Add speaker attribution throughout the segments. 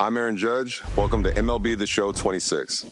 Speaker 1: I'm Aaron Judge. Welcome to MLB The Show 26.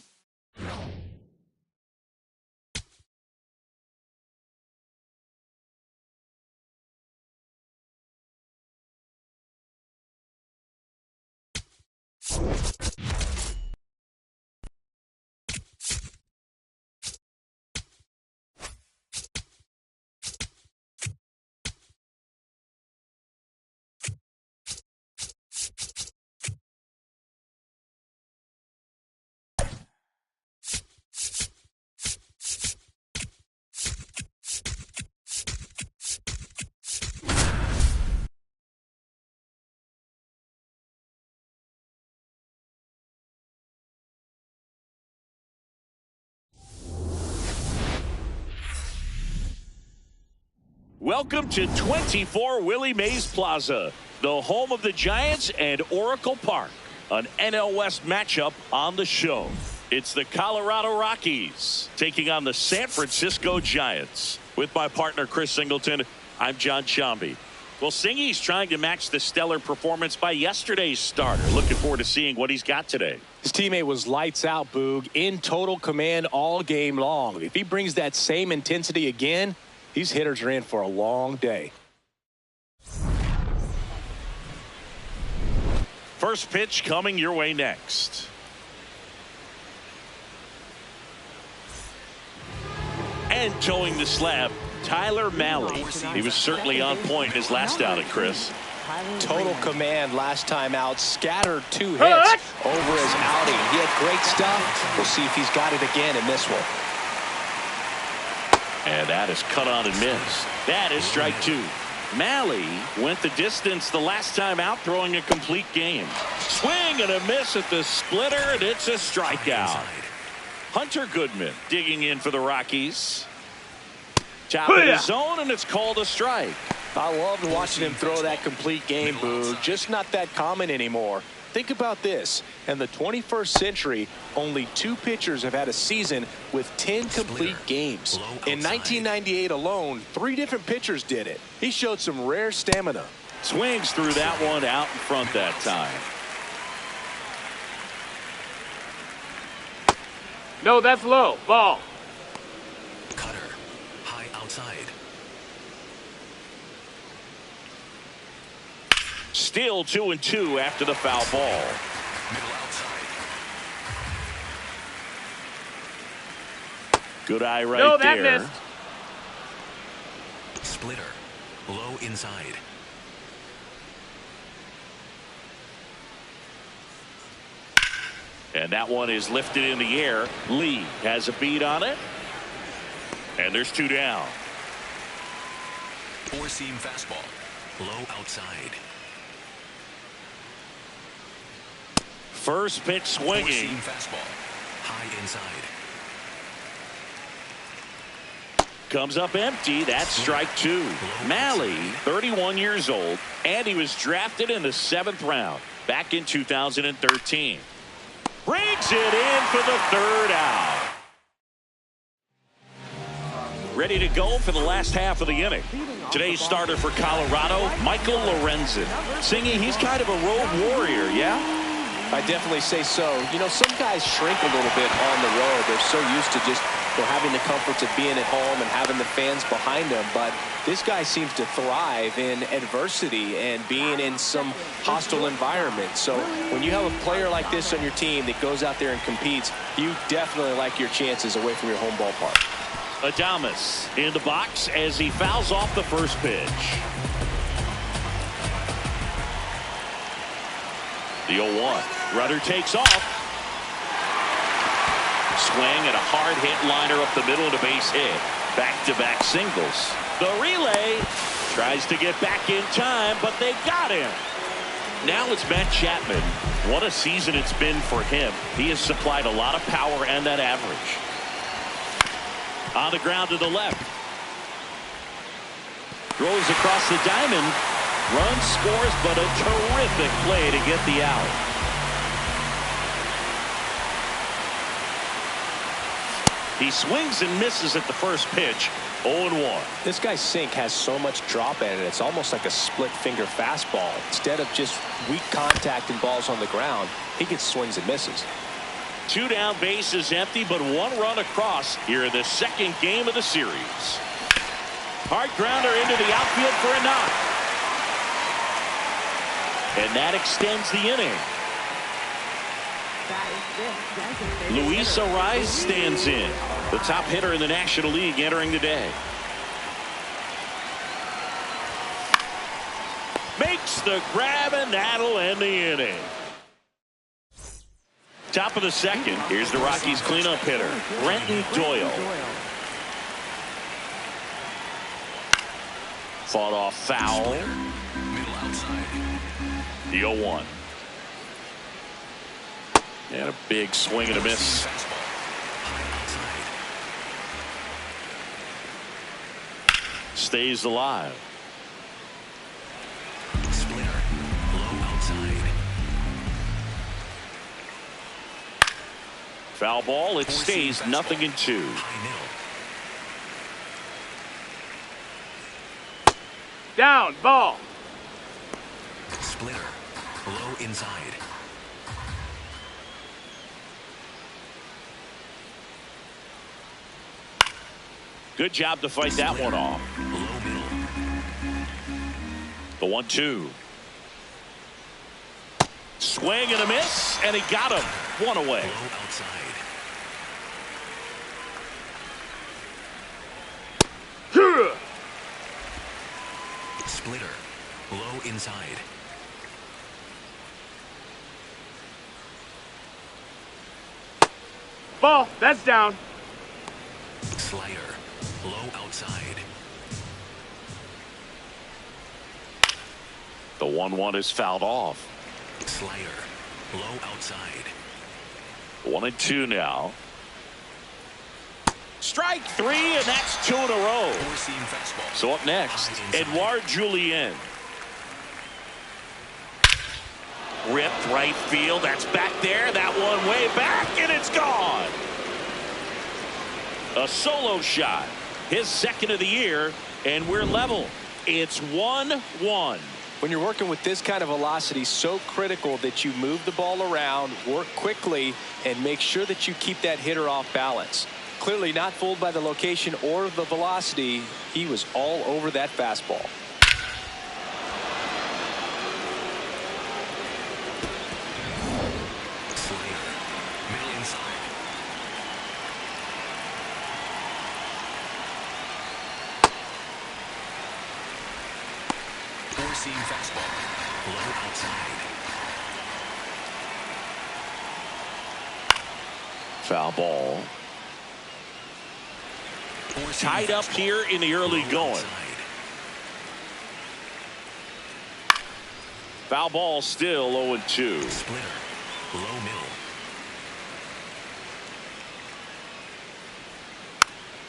Speaker 2: Welcome to 24 Willie Mays Plaza, the home of the Giants and Oracle Park, an NL West matchup on the show. It's the Colorado Rockies taking on the San Francisco Giants. With my partner Chris Singleton, I'm John Shambi. Well, Singy's trying to match the stellar performance by yesterday's starter. Looking forward to seeing what he's got today.
Speaker 3: His teammate was lights out, Boog, in total command all game long. If he brings that same intensity again, these hitters are in for a long day.
Speaker 2: First pitch coming your way next. And towing the slab, Tyler Mahle. He was certainly on point his last outing, Chris.
Speaker 3: Total command last time out, scattered 2 hits over his outing. He had great stuff. We'll see if he's got it again in this one.
Speaker 2: And that is cut on and missed. That is strike 2. Mahle went the distance the last time out, throwing a complete game. Swing and a miss at the splitter, and it's a strikeout. Hunter Goodman digging in for the Rockies. Top of the zone, and it's called a strike.
Speaker 3: I loved watching him throw that complete game, Boog. Just not that common anymore. Think about this. In the 21st century, only 2 pitchers have had a season with 10 complete games. In 1998 alone, 3 different pitchers did it. He showed some rare stamina.
Speaker 2: Swings through that one out in front that time.
Speaker 4: No, that's low. Ball.
Speaker 5: Cutter. High outside.
Speaker 2: Still 2-2 after the foul ball.
Speaker 5: Middle outside.
Speaker 2: Good eye right
Speaker 4: No, that
Speaker 2: there.
Speaker 4: missed.
Speaker 5: Splitter. Low inside.
Speaker 2: And that one is lifted in the air. Lee has a beat on it. And there's 2 down.
Speaker 5: 4-seam fastball. Low outside.
Speaker 2: First pitch swinging.
Speaker 5: 4-seam fastball. High inside.
Speaker 2: Comes up empty. That's strike 2. Mahle, 31 years old, and he was drafted in the 7th round back in 2013. Brings it in for the 3rd out. Ready to go for the last half of the inning. Today's starter for Colorado, Michael Lorenzen. Singy, he's kind of a road warrior, yeah?
Speaker 3: I definitely say so. You know, some guys shrink a little bit on the road. They're so used to just having the comforts of being at home and having the fans behind them. But this guy seems to thrive in adversity and being in some hostile environment. So when you have a player like this on your team that goes out there and competes, you definitely like your chances away from your home ballpark.
Speaker 2: Adames in the box as he fouls off the first pitch. The 0-1. Rudder takes off. Swing and a hard hit liner up the middle and a base hit. Back-to-back singles. The relay tries to get back in time, but they got him. Now it's Matt Chapman. What a season it's been for him. He has supplied a lot of power and that average. On the ground to the left. Throws across the diamond. Run scores, but a terrific play to get the out. He swings and misses at the first pitch. 0-1.
Speaker 3: This guy's sink has so much drop in it. It's almost like a split finger fastball. Instead of just weak contact and balls on the ground, he gets swings and misses.
Speaker 2: 2 down, bases empty, but 1 run across here in the second game of the series. Hard grounder into the outfield for a knock. And that extends the inning. Luis Ariz stands in, the top hitter in the National League entering the day. Makes the grab, and that'll end the inning. Top of the second, here's the Rockies cleanup hitter, Brenton Doyle. Fought off foul.
Speaker 5: Middle outside.
Speaker 2: The 0-1. And a big swing and a miss.
Speaker 5: Fastball. High outside.
Speaker 2: Stays alive.
Speaker 5: Splitter. Low outside.
Speaker 2: Foul ball. It stays 0-2.
Speaker 5: High middle.
Speaker 4: Down, ball.
Speaker 5: Splitter. Low inside.
Speaker 2: Good job to fight that one off.
Speaker 5: Low middle.
Speaker 2: The 1-2. Swing and a miss, and he got him. 1 away.
Speaker 5: Low outside. Splitter. Low inside.
Speaker 4: Ball. That's down.
Speaker 5: Slider. Low outside.
Speaker 2: The 1-1 is fouled off.
Speaker 5: Slider. Low outside.
Speaker 2: 1-2 now. Strike 3, and that's 2 in a row.
Speaker 5: Four-seam fastball.
Speaker 2: So up next,
Speaker 5: High inside.
Speaker 2: Edouard Julien. Ripped right field. That's back there. That one way back, and it's gone. A solo shot. His second of the year, and we're level. It's 1-1.
Speaker 3: When you're working with this kind of velocity, so critical that you move the ball around, work quickly, and make sure that you keep that hitter off balance. Clearly not fooled by the location or the velocity. He was all over that fastball.
Speaker 5: Slider. Middle inside. Four-seam fastball. Low outside.
Speaker 2: Foul ball.
Speaker 5: Four-seam
Speaker 2: Tied up
Speaker 5: fastball.
Speaker 2: here in the early
Speaker 5: Low
Speaker 2: going.
Speaker 5: outside.
Speaker 2: Foul ball still 0-2.
Speaker 5: Splitter. Low middle.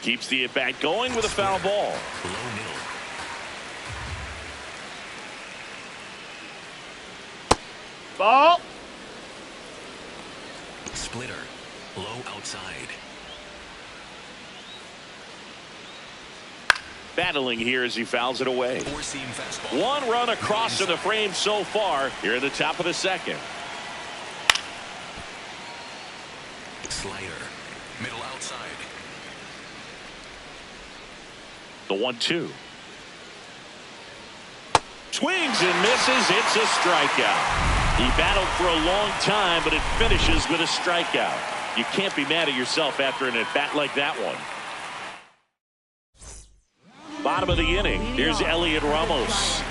Speaker 2: Keeps the at-bat going with a foul ball.
Speaker 5: Low middle.
Speaker 4: Ball.
Speaker 5: Splitter. Low outside.
Speaker 2: Battling here as he fouls it away.
Speaker 5: Four-seam fastball.
Speaker 2: 1 run across to the frame so far here at the top of the second.
Speaker 5: Slider. Middle outside.
Speaker 2: The 1-2. Swings and misses. It's a strikeout. He battled for a long time, but it finishes with a strikeout. You can't be mad at yourself after an at-bat like that one. Bottom of the inning. Here's Elliot Ramos.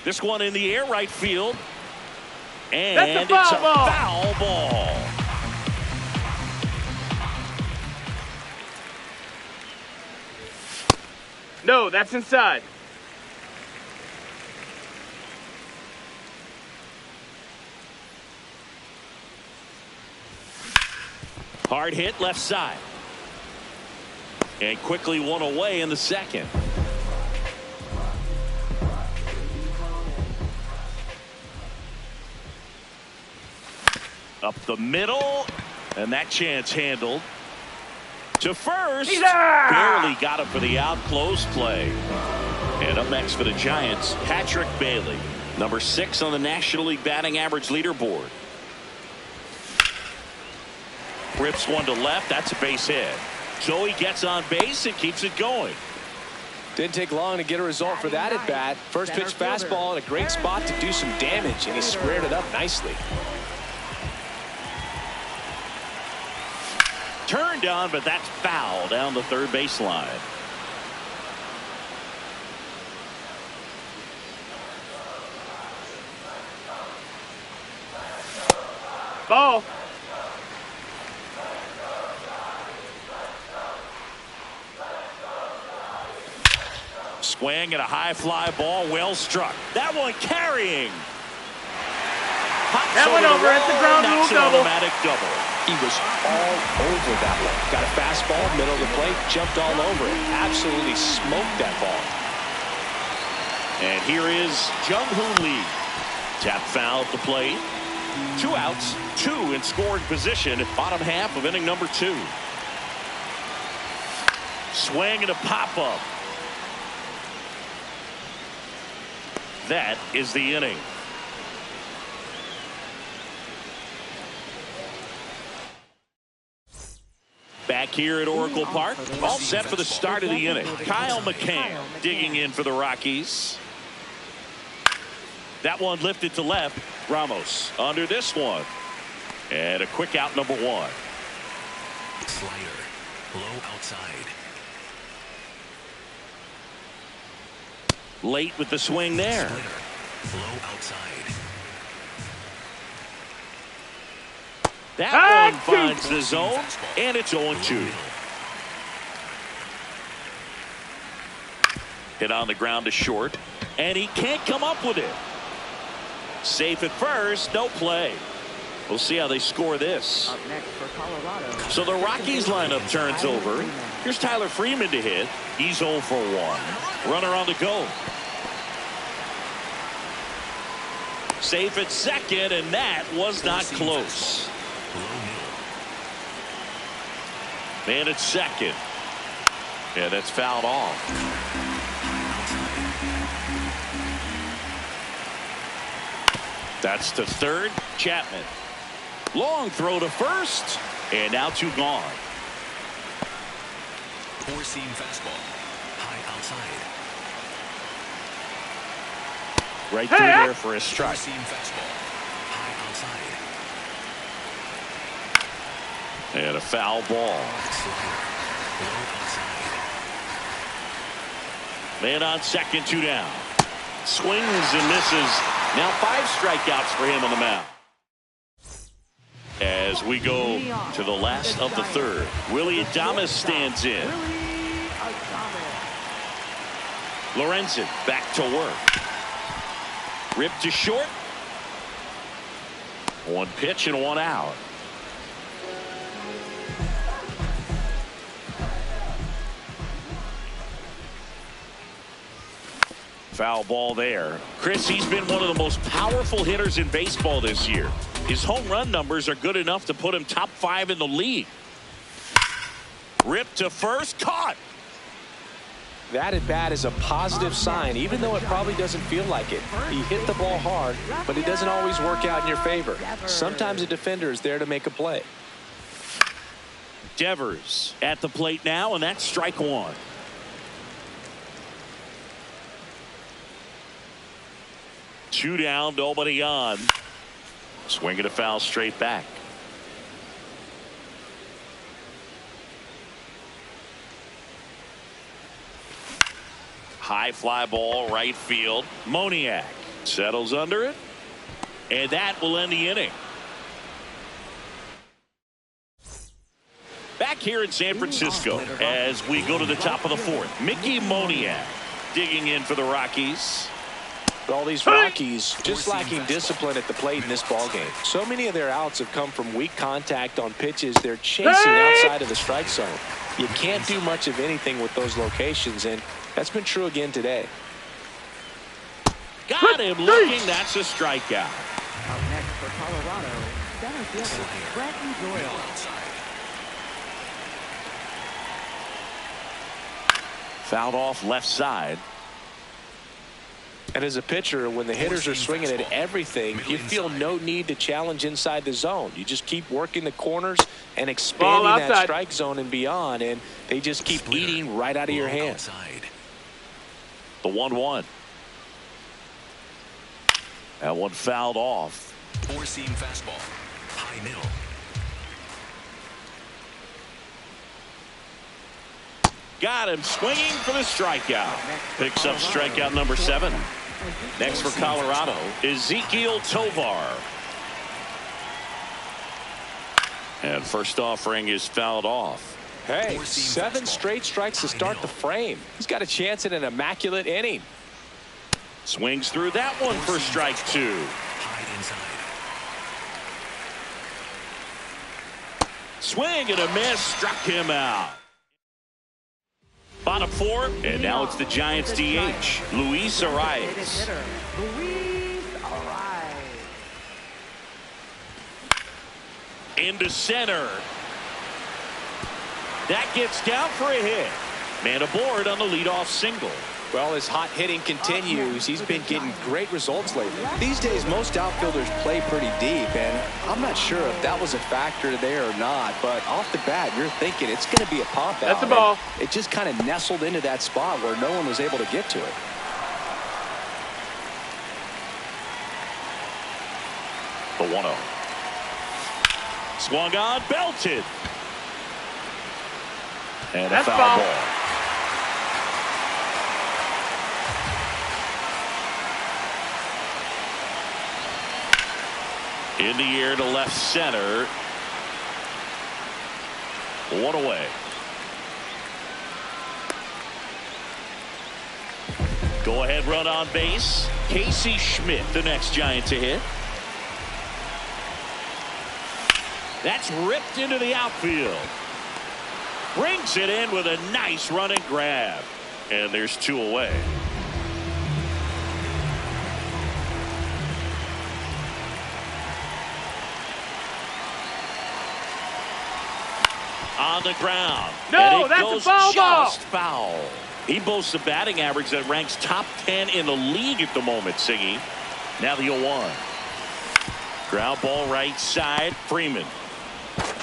Speaker 2: This one in the air, right field. And
Speaker 4: That's a foul ball.
Speaker 2: Foul ball.
Speaker 4: No, that's inside.
Speaker 2: Hard hit left side. And quickly 1 away in the second. Up the middle, and that chance handled. To first,
Speaker 4: He's there!
Speaker 2: barely got him for the out. Close play. And up next for the Giants, Patrick Bailey, number 6 on the National League batting average leaderboard. Rips one to left. That's a base hit. So he gets on base and keeps it going.
Speaker 3: Didn't take long to get a result for that at bat. First pitch fastball in a great spot to do some damage, and he squared it up nicely.
Speaker 2: Turned on, but that's foul down the third baseline.
Speaker 4: Ball.
Speaker 2: Swing and a high fly ball, well struck. That one carrying. Pops
Speaker 4: That went over. It's a ground rule
Speaker 2: knocks an
Speaker 4: double.
Speaker 2: automatic double.
Speaker 3: He was all over that one. Got a fastball, middle of the plate, jumped all over it. Absolutely smoked that ball.
Speaker 2: And here is Jung-Hoo Lee. Tap foul at the plate. 2 outs, 2 in scoring position at bottom half of inning number 2. Swing and a pop-up. That is the inning. Back here at Oracle Park, all set for the start of the inning. Kyle McCann digging in for the Rockies. That one lifted to left. Ramos under this one. And a quick out, number 1.
Speaker 5: Slider. Low outside.
Speaker 2: Late with the swing there.
Speaker 5: Slider. Low outside.
Speaker 2: That one finds the zone, and it's 0-2. Hit on the ground to short, and he can't come up with it. Safe at first, no play. We'll see how they score this.
Speaker 6: Up next for Colorado.
Speaker 2: So the Rockies lineup turns over. Here's Tyler Freeman to hit. He's 0 for 1. Runner on the go. Safe at second, and that was not close. Man at second. Yeah, that's fouled off. That's to third. Chapman. Long throw to first. And now 2 gone.
Speaker 5: 4-seam fastball. High outside.
Speaker 2: Right through there for a strike.
Speaker 5: 4-seam fastball. High outside.
Speaker 2: And a foul ball.
Speaker 5: Slider. Low outside.
Speaker 2: Man on second, 2 down. Swings and misses. Now 5 strikeouts for him on the mound. As we go to the last of the third, Willie Adames stands in. Lorenzen back to work. Ripped to short. 1 pitch and 1 out. Foul ball there. Chris, he's been one of the most powerful hitters in baseball this year. His home run numbers are good enough to put him top 5 in the league. Ripped to first, caught.
Speaker 3: That at bat is a positive sign, even though it probably doesn't feel like it. He hit the ball hard, but it doesn't always work out in your favor. Sometimes a defender is there to make a play.
Speaker 2: Devers at the plate now, and that's strike 1. Two down, nobody on. Swinging a foul straight back. High fly ball, right field. Moniak settles under it, and that will end the inning. Back here in San Francisco as we go to the top of the 4th. Mickey Moniak digging in for the Rockies.
Speaker 3: All these Rockies just lacking discipline at the plate in this ballgame. So many of their outs have come from weak contact on pitches they're chasing outside of the strike zone. You can't do much of anything with those locations, and that's been true again today.
Speaker 2: Got him looking. That's a strikeout.
Speaker 6: Up next for Colorado. center fielder, Brenton
Speaker 5: Middle
Speaker 6: Doyle.
Speaker 5: outside.
Speaker 2: Fouled off left side.
Speaker 3: And as a pitcher, when the hitters are swinging at everything, you feel no need to challenge inside the zone. You just keep working the corners and expanding that strike zone and beyond, and they just keep eating right out of your hands.
Speaker 5: Outside.
Speaker 2: The 1-1. That one fouled off.
Speaker 5: Four-seam fastball. High middle.
Speaker 2: Got him swinging for the strikeout. Picks up strikeout number 7. Next for Colorado, Ezekiel Tovar. And first offering is fouled off.
Speaker 3: Hey, 7 straight strikes to start the frame. He's got a chance at an immaculate inning.
Speaker 2: Swings through that one for strike 2.
Speaker 5: High inside.
Speaker 2: Swing and a miss, struck him out. Bottom 4, and now it's the Giants DH, Luis Arias.
Speaker 6: Luis Arias.
Speaker 2: Into center. That gets down for a hit. Man aboard on the leadoff single.
Speaker 3: Well, his hot hitting continues. He's been getting great results lately. These days, most outfielders play pretty deep, and I'm not sure if that was a factor there or not, but off the bat, you're thinking it's going to be a pop out.
Speaker 4: That's the ball.
Speaker 3: It just kind of nestled into that spot where no one was able to get to it.
Speaker 2: The 1-0. Swung on, belted. And a foul ball. In the air to left center. 1 away. Go ahead run on base. Casey Schmidt, the next Giant to hit. That's ripped into the outfield. Brings it in with a nice run and grab. And there's 2 away. On the ground.
Speaker 4: No, that's a foul ball.
Speaker 2: Just foul. He boasts a batting average that ranks top 10 in the league at the moment, Siggy. Now the 0-1. Ground ball right side. Freeman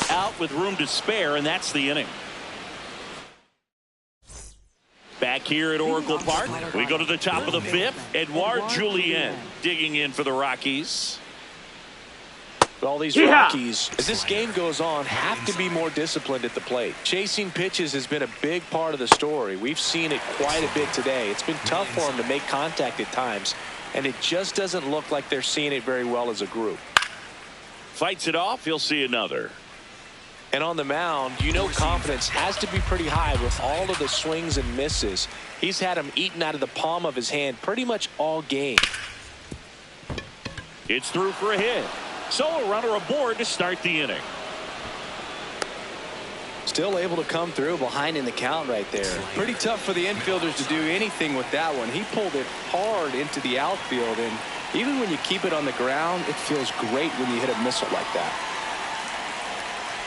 Speaker 2: out with room to spare, and that's the inning. Back here at Oracle Park, we go to the top of the 5th. Edouard Julien digging in for the Rockies.
Speaker 3: Well, these Rockies, as this game goes on, have to be more disciplined at the plate. Chasing pitches has been a big part of the story. We've seen it quite a bit today. It's been tough for them to make contact at times, and it just doesn't look like they're seeing it very well as a group.
Speaker 2: Fights it off, he'll see another.
Speaker 3: And on the mound, you know confidence has to be pretty high with all of the swings and misses. He's had them eaten out of the palm of his hand pretty much all game.
Speaker 2: It's through for a hit. So a runner aboard to start the inning.
Speaker 3: Still able to come through behind in the count right there. Pretty tough for the infielders to do anything with that one. He pulled it hard into the outfield, and even when you keep it on the ground, it feels great when you hit a missile like that.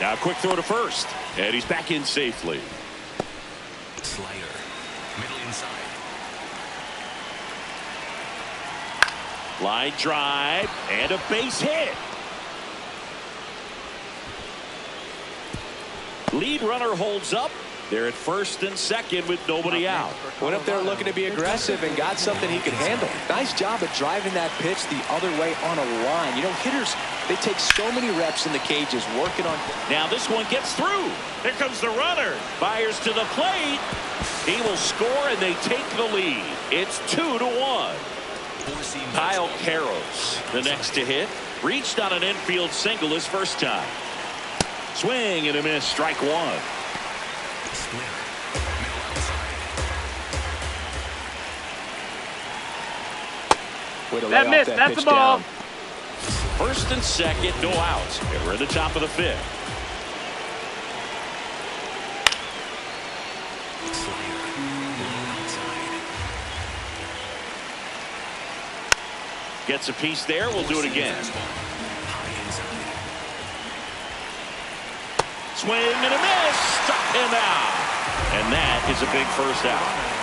Speaker 2: Now a quick throw to first, and he's back in safely.
Speaker 5: Slider. Middle inside.
Speaker 2: Line drive and a base hit. Lead runner holds up. They're at first and second with nobody out.
Speaker 3: Went up there looking to be aggressive and got something he could handle. Nice job of driving that pitch the other way on a line. You know, hitters, they take so many reps in the cages working on.
Speaker 2: Now this one gets through. Here comes the runner. Fires to the plate. He will score and they take the lead. It's 2-1. Kyle Carroll, the next to hit, reached on an infield single his first time. Swing and a miss, strike 1.
Speaker 4: That missed. That's the ball.
Speaker 2: First and second, no outs. And we're at the top of the 5th. Gets a piece there. We'll do it again. swing and a miss. Struck him out. And that is a big first out.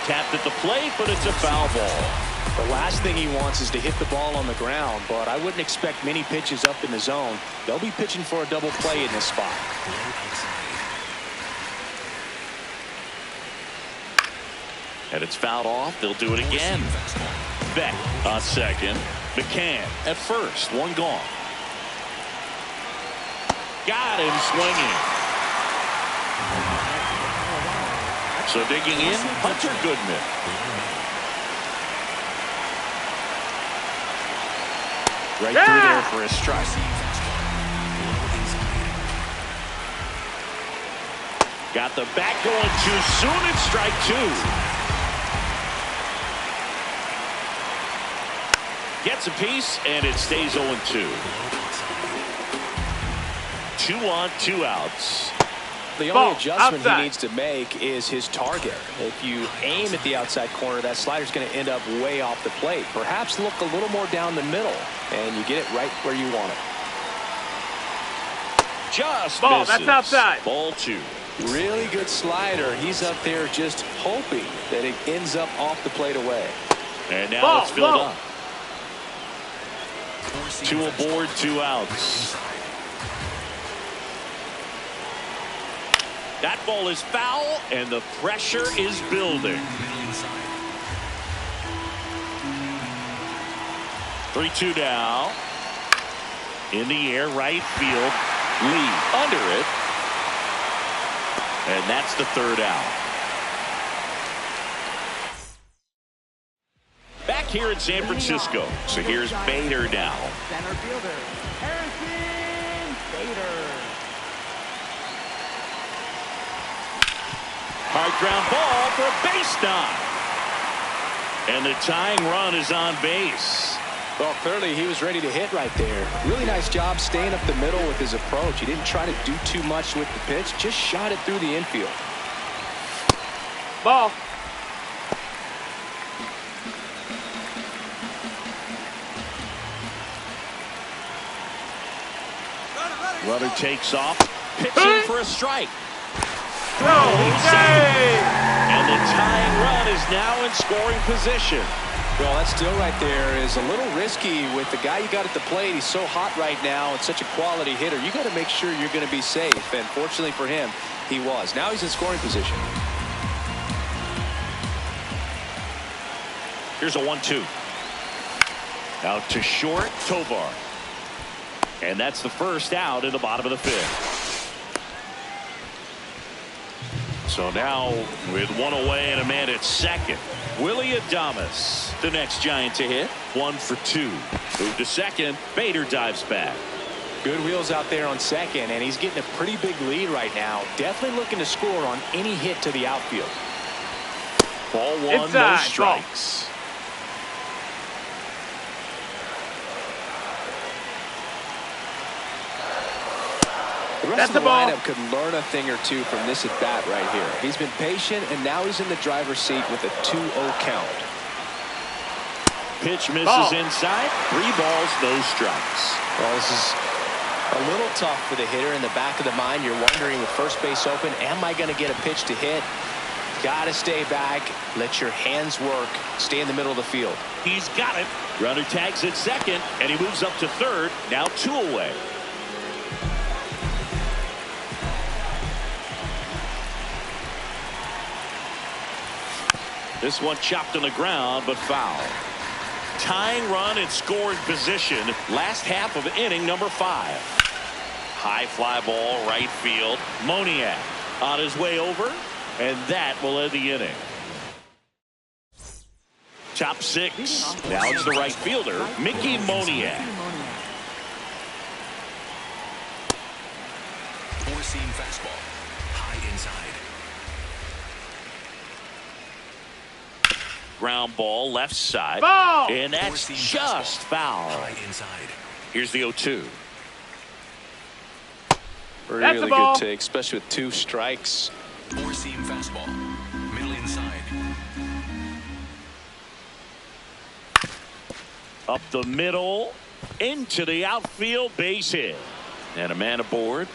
Speaker 2: Tapped at the plate, but it's a foul ball.
Speaker 3: The last thing he wants is to hit the ball on the ground, but I wouldn't expect many pitches up in the zone. They'll be pitching for a double play in this spot.
Speaker 2: And it's fouled off. They'll do it again. Beck on second. McCann at first. One gone. Got him swinging. So digging in, Hunter Goodman.
Speaker 3: Right through there for a strike.
Speaker 2: Got the bat going too soon. It's strike two. Gets a piece, and it stays 0-2. 2 on, 2 outs.
Speaker 3: The only adjustment he needs to make is his target. If you aim at the outside corner, that slider's going to end up way off the plate. Perhaps look a little more down the middle, and you get it right where you want it.
Speaker 2: Just
Speaker 4: ball,
Speaker 2: misses.
Speaker 4: that's outside.
Speaker 2: Ball 2.
Speaker 3: Really good slider. He's up there just hoping that it ends up off the plate away.
Speaker 2: And now it's filled up. 2 aboard, 2 outs. That ball is foul, and the pressure is building. 3-2 now. In the air, right field. Lee under it. And that's the 3rd out. Back here in San Francisco. So here's Bader now.
Speaker 6: Center fielder, Harrison Bader.
Speaker 2: Hard ground ball for a base knock. And the tying run is on base.
Speaker 3: Well, clearly he was ready to hit right there. Really nice job staying up the middle with his approach. He didn't try to do too much with the pitch, just shot it through the infield.
Speaker 4: Ball.
Speaker 2: Runner takes off, pitching for a strike. And the tying run is now in scoring position.
Speaker 3: Well, that still right there is a little risky with the guy you got at the plate. He's so hot right now and such a quality hitter. You got to make sure you're going to be safe. And fortunately for him, he was. Now he's in scoring position.
Speaker 2: Here's a 1-2. Out to short, Tovar. And that's the first out in the bottom of the 5th. So now with 1 away and a man at second, Willie Adames, the next Giant to hit. 1 for 2. Move to second. Bader dives back.
Speaker 3: Good wheels out there on second, and he's getting a pretty big lead right now. Definitely looking to score on any hit to the outfield.
Speaker 2: Ball 1, no strikes.
Speaker 3: The rest of the lineup could learn a thing or two from this at bat right here. He's been patient, and now he's in the driver's seat with a 2-0 count.
Speaker 2: Pitch misses inside. 3 balls, no strikes.
Speaker 3: Well, this is a little tough for the hitter. In the back of the mind, you're wondering with first base open, am I going to get a pitch to hit? Got to stay back. Let your hands work. Stay in the middle of the field.
Speaker 2: He's got it. Runner tags at second, and he moves up to third. Now 2 away. This one chopped on the ground, but foul. Tying run in scoring position. Last half of inning number 5. High fly ball, right field. Moniak on his way over, and that will end the inning. Top 6. Now it's the right fielder, Mickey Moniak.
Speaker 5: 4-seam fastball. High inside.
Speaker 2: Ground ball left side.
Speaker 4: Ball!
Speaker 2: And that's just foul.
Speaker 5: High inside.
Speaker 2: Here's the 0-2.
Speaker 3: Really good take, especially with 2 strikes.
Speaker 5: 4-seam fastball. Middle inside.
Speaker 2: Up the middle, into the outfield, base hit. And a man aboard.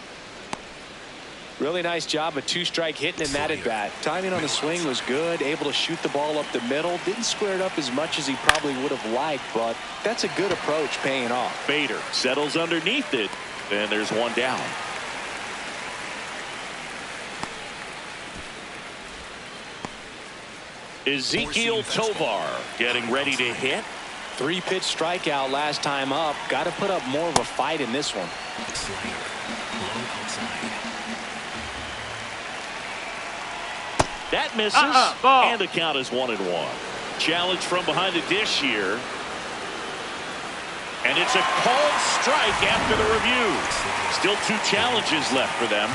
Speaker 3: Really nice job, a two-strike hitting in that at bat. Timing on the swing was good, able to shoot the ball up the middle. Didn't square it up as much as he probably would have liked, but that's a good approach paying off.
Speaker 2: Bader settles underneath it, and there's one down. Ezekiel Tovar getting ready to hit.
Speaker 3: 3-pitch strikeout last time up. Got to put up more of a fight in this one.
Speaker 5: Slider. Low outside.
Speaker 2: That misses,
Speaker 4: ball.
Speaker 2: and the count is 1-1. Challenge from behind the dish here. And it's a called strike after the review. Still 2 challenges left for them.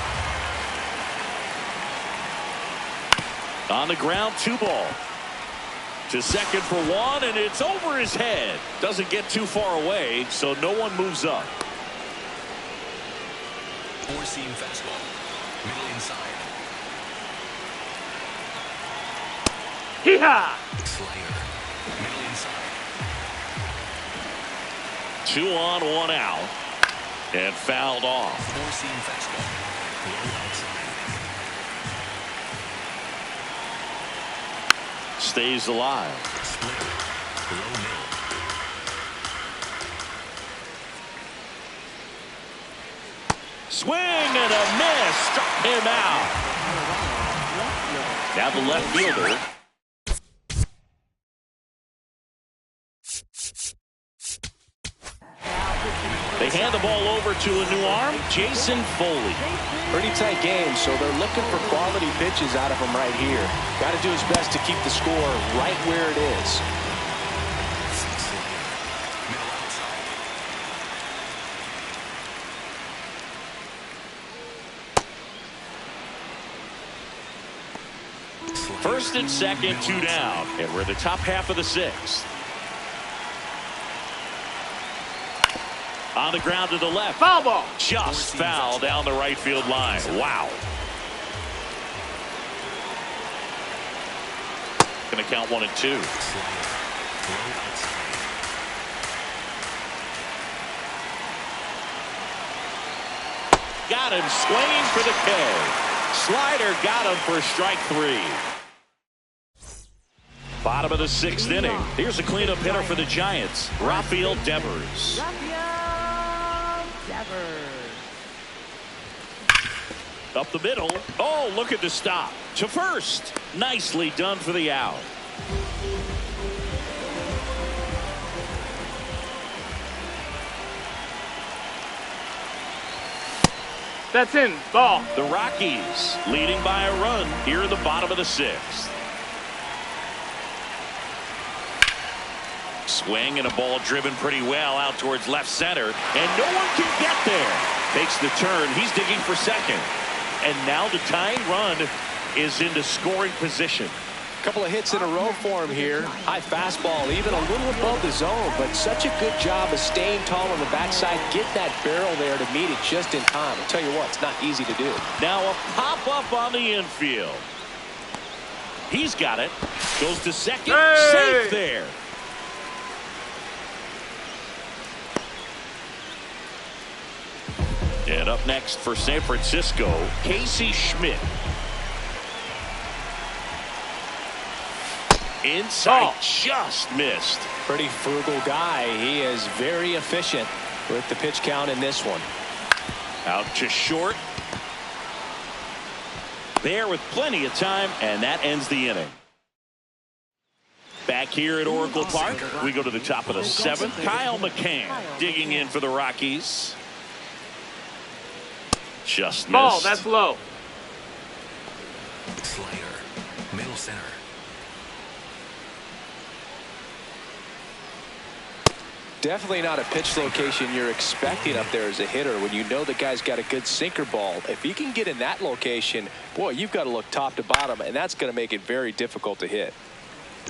Speaker 2: On the ground, 2 ball. To second for 1, and it's over his head. Doesn't get too far away, so no one moves up.
Speaker 5: 4-seam fastball. Middle inside.
Speaker 4: Hee-haw!
Speaker 5: Slider. Middle inside.
Speaker 2: 2 on, 1 out. And fouled off.
Speaker 5: 4-seam fastball. Low outside.
Speaker 2: Stays alive.
Speaker 5: Splitter. Low middle.
Speaker 2: Swing and a miss. Struck him out. Now the left fielder. They hand the ball over to a new arm, Jason Foley.
Speaker 3: Pretty tight game, so they're looking for quality pitches out of him right here. Got to do his best to keep the score right where it is.
Speaker 5: Middle outside.
Speaker 2: First and second, 2 down. And we're in the top half of the 6th. On the ground to the left.
Speaker 4: Foul ball.
Speaker 2: Just foul down the right field line. Wow. Going to count 1 and 2.
Speaker 5: Slider. Low outside.
Speaker 2: Got him swinging for the K. Slider got him for strike 3. Bottom of the 6th inning. Here's a cleanup hitter for the Giants, Rafael Devers. Up the middle. Oh, look at the stop. To first. Nicely done for the out.
Speaker 4: That's in. Ball.
Speaker 2: The Rockies leading by a run here in the bottom of the 6th. Swing and a ball driven pretty well out towards left center, and no one can get there. Takes the turn. He's digging for second. And now the tying run is into scoring position.
Speaker 3: Couple of hits in a row for him here. High fastball, even a little above the zone, but such a good job of staying tall on the backside. Get that barrel there to meet it just in time. I'll tell you what, it's not easy to do.
Speaker 2: Now a pop-up on the infield. He's got it. Goes to second.
Speaker 4: Hey!
Speaker 2: Safe there. And up next for San Francisco, Casey Schmidt. Inside, just missed.
Speaker 3: Pretty frugal guy. He is very efficient with the pitch count in this one.
Speaker 2: Out to short. There with plenty of time, and that ends the inning. Back here at Oracle Park, we go to the top of the 7th. Kyle McCann digging in for the Rockies. Just missed.
Speaker 4: Ball. That's low.
Speaker 5: Slider. Middle center.
Speaker 3: Definitely not a pitch location you're expecting up there as a hitter when you know the guy's got a good sinker ball. If he can get in that location, boy, you've got to look top to bottom, and that's going to make it very difficult to hit.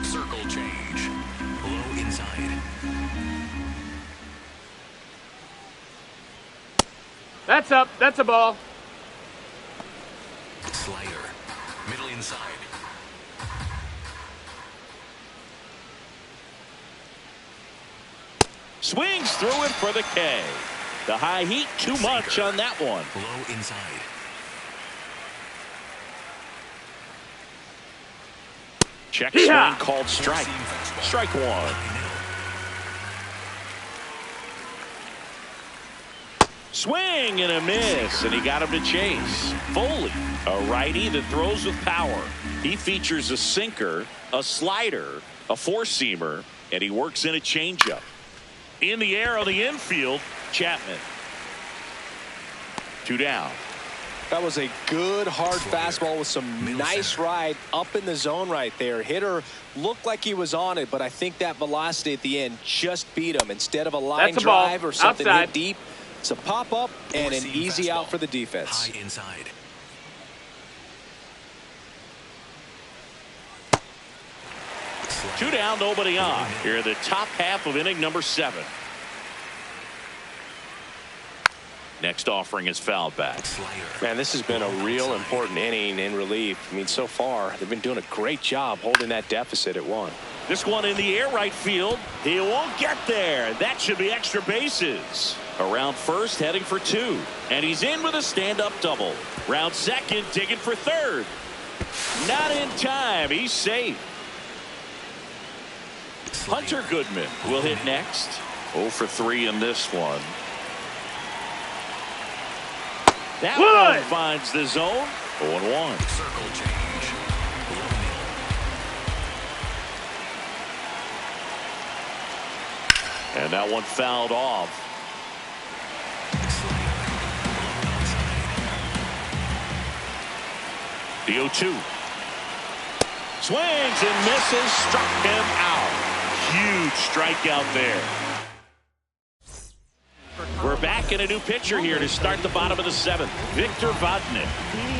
Speaker 5: Circle change. Low inside.
Speaker 4: That's up. That's a ball.
Speaker 5: Slider. Middle inside.
Speaker 2: Swings through it for the K. The high heat, too much on that one.
Speaker 5: Low inside.
Speaker 2: Check swing called strike. Strike one.
Speaker 5: High
Speaker 2: Swing and a miss, and he got him to chase. Foley, a righty that throws with power. He features a sinker, a slider, a four-seamer, and he works in a changeup. In the air on the infield, Chapman. 2 down.
Speaker 3: That was a good hard fastball with some nice ride up in the zone right there. Hitter looked like he was on it, but I think that velocity at the end just beat him. Instead of a line drive or something hit deep, it's a pop up and an easy out for the defense.
Speaker 5: High inside.
Speaker 2: Two down, nobody on. Here the top half of inning number 7. Next offering is fouled back.
Speaker 3: Man, this has been a real important inning in relief. I mean, so far, they've been doing a great job holding that deficit at 1.
Speaker 2: This one in the air right field. He won't get there. That should be extra bases. Around first, heading for 2. And he's in with a stand-up double. Round second, digging for third. Not in time. He's safe. Hunter Goodman will hit next. 0 for 3 in this one. That one finds the zone. 0-1.
Speaker 5: Circle change.
Speaker 2: And that one fouled off. The 0-2. Swings and misses. Struck him out. Huge strikeout there. We're back in a new pitcher here to start the bottom of the 7th. Victor Vodnik.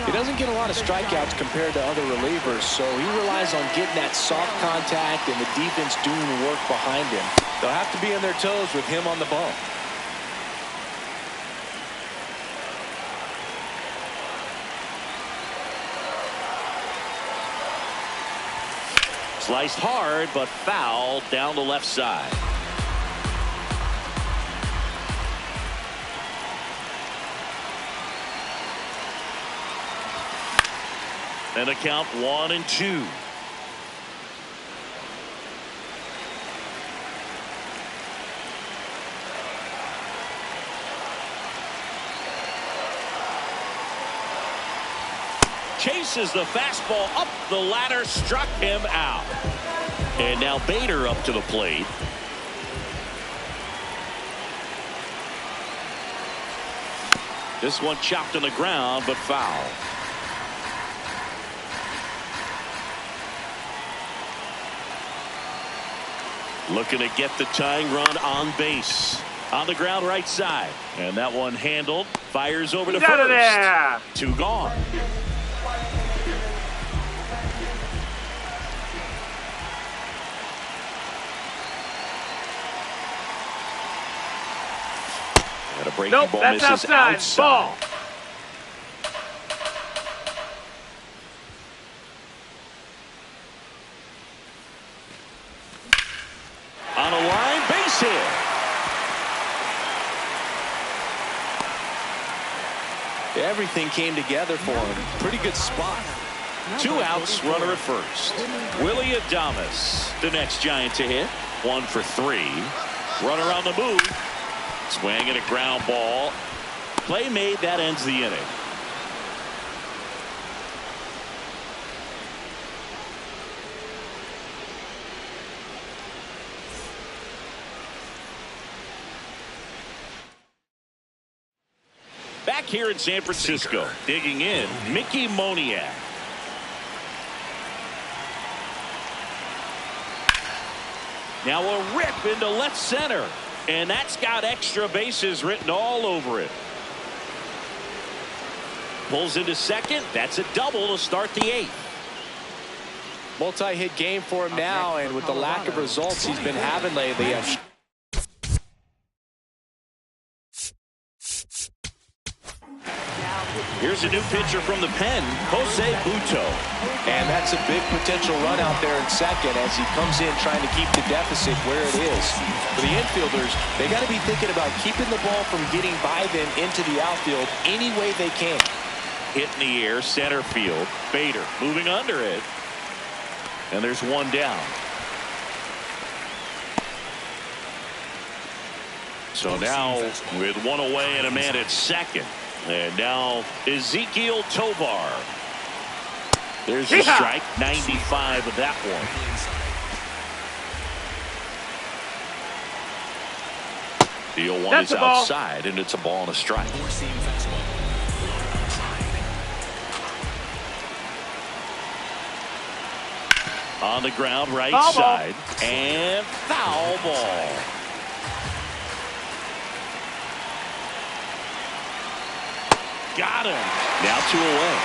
Speaker 3: He doesn't get a lot of strikeouts compared to other relievers, so he relies on getting that soft contact and the defense doing the work behind him. They'll have to be on their toes with him on the bump.
Speaker 2: Sliced hard, but foul down the left side. And a count 1-2. Chases the fastball up the ladder, struck him out. And now Bader up to the plate. This one chopped on the ground, but foul. Looking to get the tying run on base. On the ground right side. And that one handled. Fires over to first.
Speaker 4: Out of there.
Speaker 2: 2 gone. And a breaking ball
Speaker 4: that's
Speaker 2: misses
Speaker 4: outside. Ball.
Speaker 2: On a line, base hit.
Speaker 3: Everything came together for him. Pretty good spot.
Speaker 2: 2 outs, runner at first. Willie Adames, the next Giant to hit. 1 for 3. Runner on the move. Swing and a ground ball. Play made, that ends the inning. Back here in San Francisco, digging in, Mickey Moniak. Now a rip into left center. And that's got extra bases written all over it. Pulls into second. That's a double to start the 8th.
Speaker 3: Multi-hit game for him now, and with the lack of results he's been having lately,
Speaker 2: Here's a new pitcher from the pen, Jose Buto.
Speaker 3: And that's a big potential run out there in second as he comes in trying to keep the deficit where it is. For the infielders, they got to be thinking about keeping the ball from getting by them into the outfield any way they can.
Speaker 2: Hit in the air, center field. Bader moving under it. And there's one down. So now with one away and a man at second. And now Ezekiel Tovar. There's a strike. 95 of that one. Deal one is outside, and it's a ball and a strike. On the ground, right side. And foul ball. Got him. Now 2 away.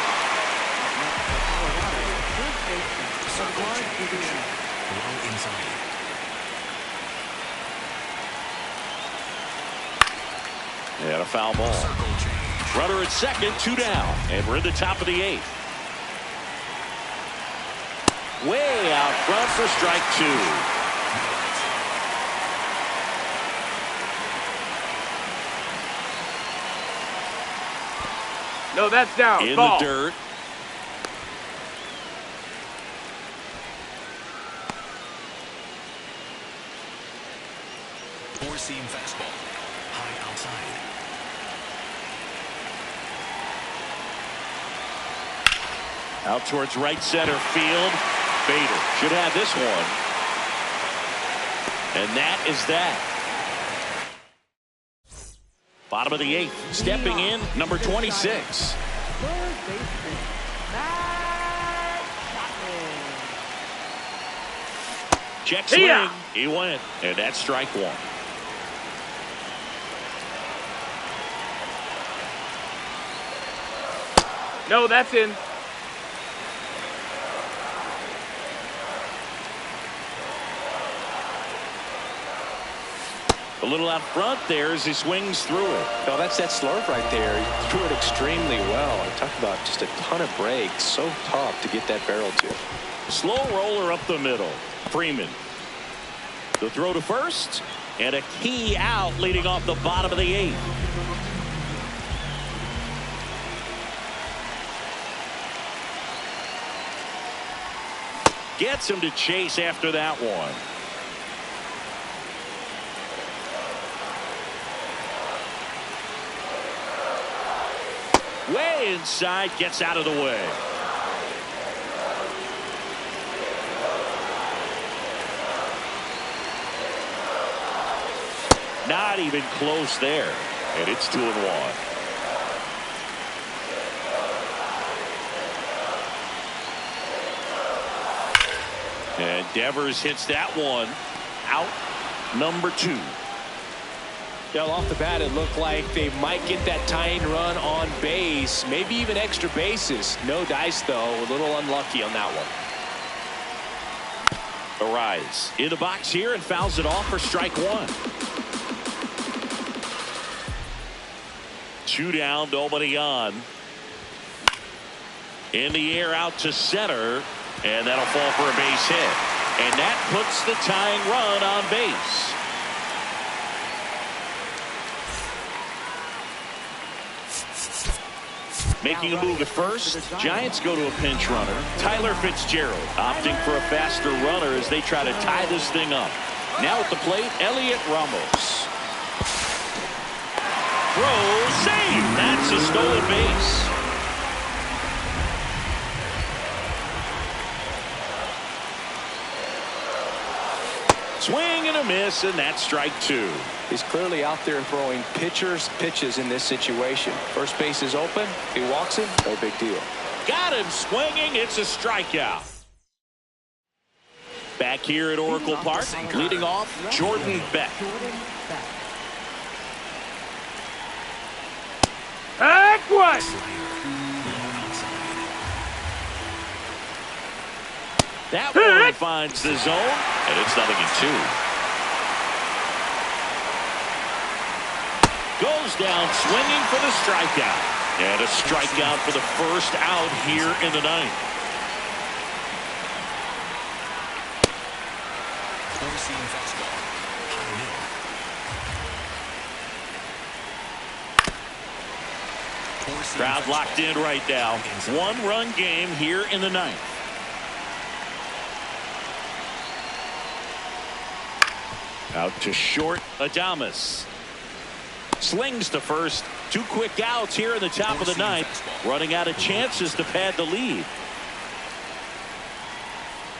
Speaker 2: And a foul ball. Runner at second, 2 down. And we're in the top of the 8th. Way out front for strike 2.
Speaker 4: No, that's down.
Speaker 2: In
Speaker 4: Ball.
Speaker 2: the dirt.
Speaker 5: Four-seam fastball. High outside.
Speaker 2: Out towards right center field. Bader should have this one. And that is that. Bottom of the 8th. Stepping in, number 26. Check swing. He went. And that's strike 1.
Speaker 4: No, that's in.
Speaker 2: A little out front there as he swings through it.
Speaker 3: No, that's that slurve right there. He threw it extremely well. I talked about just a ton of breaks. So tough to get that barrel to.
Speaker 2: Slow roller up the middle. Freeman. The throw to first. And a key out leading off the bottom of the 8th. Gets him to chase after that one. Way inside, gets out of the way. Not even close there. And it's 2-1. And Devers hits that one. Out number 2.
Speaker 3: Well, off the bat, it looked like they might get that tying run on base, maybe even extra bases. No dice, though. A little unlucky on that one.
Speaker 2: Arise in the box here and fouls it off for strike 1. 2 down, nobody on. In the air out to center, and that'll fall for a base hit. And that puts the tying run on base. Making a move at first, Giants go to a pinch runner. Tyler Fitzgerald opting for a faster runner as they try to tie this thing up. Now at the plate, Elliot Ramos. Throw, save. That's a stolen base. Swing and a miss, and that's strike 2.
Speaker 3: He's clearly out there throwing pitchers pitches in this situation. First base is open. If he walks it, no big deal.
Speaker 2: Got him swinging. It's a strikeout. Back here at Oracle Park, leading off, Jordan Beck.
Speaker 4: Heck what?
Speaker 2: That one finds the zone, and it's 0-2. Goes down swinging for the strikeout. And a strikeout for the first out here in the ninth.
Speaker 5: Four-seam fastball. High middle. Four-seam
Speaker 2: Crowd
Speaker 5: fastball.
Speaker 2: locked in right now. One-run game here in the ninth. Out to short, Adames. Slings to first. 2 quick outs here in the top of the ninth. Running out of chances to pad the lead.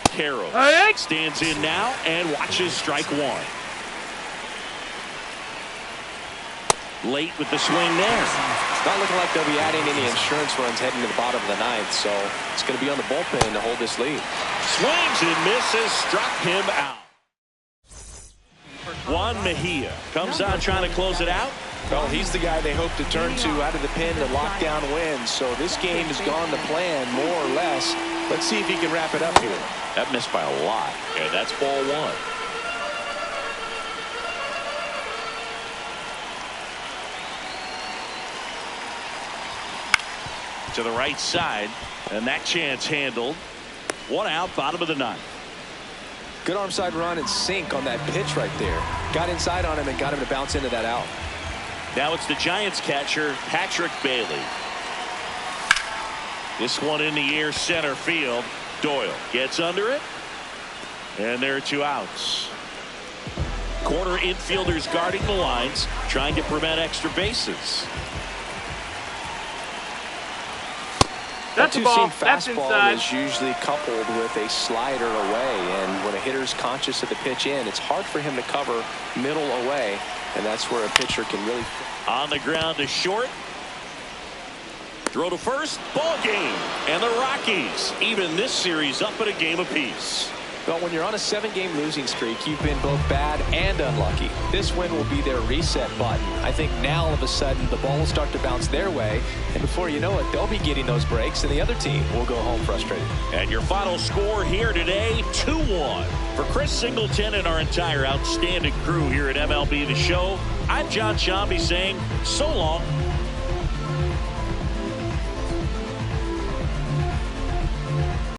Speaker 2: Carroll stands in now and watches strike one. Late with the swing there.
Speaker 3: It's not looking like they'll be adding any insurance runs heading to the bottom of the ninth, so it's going to be on the bullpen to hold this lead.
Speaker 2: Swings and misses, struck him out. Juan Mejia comes on trying to close it out.
Speaker 3: Well, he's the guy they hope to turn to out of the pen to lock down wins. So this game has gone to plan, more or less. Let's see if he can wrap it up here.
Speaker 2: That missed by a lot. And that's ball one. To the right side. And that chance handled. 1 out, bottom of the ninth.
Speaker 3: Good arm side run and sink on that pitch right there. Got inside on him and got him to bounce into that out.
Speaker 2: Now it's the Giants catcher, Patrick Bailey. This one in the air, center field. Doyle gets under it. And there are 2 outs. Corner infielders guarding the lines, trying to prevent extra bases.
Speaker 4: That's a ball. That's
Speaker 3: fastball
Speaker 4: inside.
Speaker 3: is usually coupled with a slider away, and when a hitter's conscious of the pitch in, it's hard for him to cover middle away, and that's where a pitcher can really.
Speaker 2: On the ground to short. Throw to first. Ball game. And the Rockies even this series up at a game apiece.
Speaker 3: But when you're on a 7-game losing streak, you've been both bad and unlucky. This win will be their reset button. I think now all of a sudden the ball will start to bounce their way, and before you know it, they'll be getting those breaks, and the other team will go home frustrated.
Speaker 2: And your final score here today, 2-1. For Chris Singleton and our entire outstanding crew here at MLB The Show, I'm John Shambi saying so long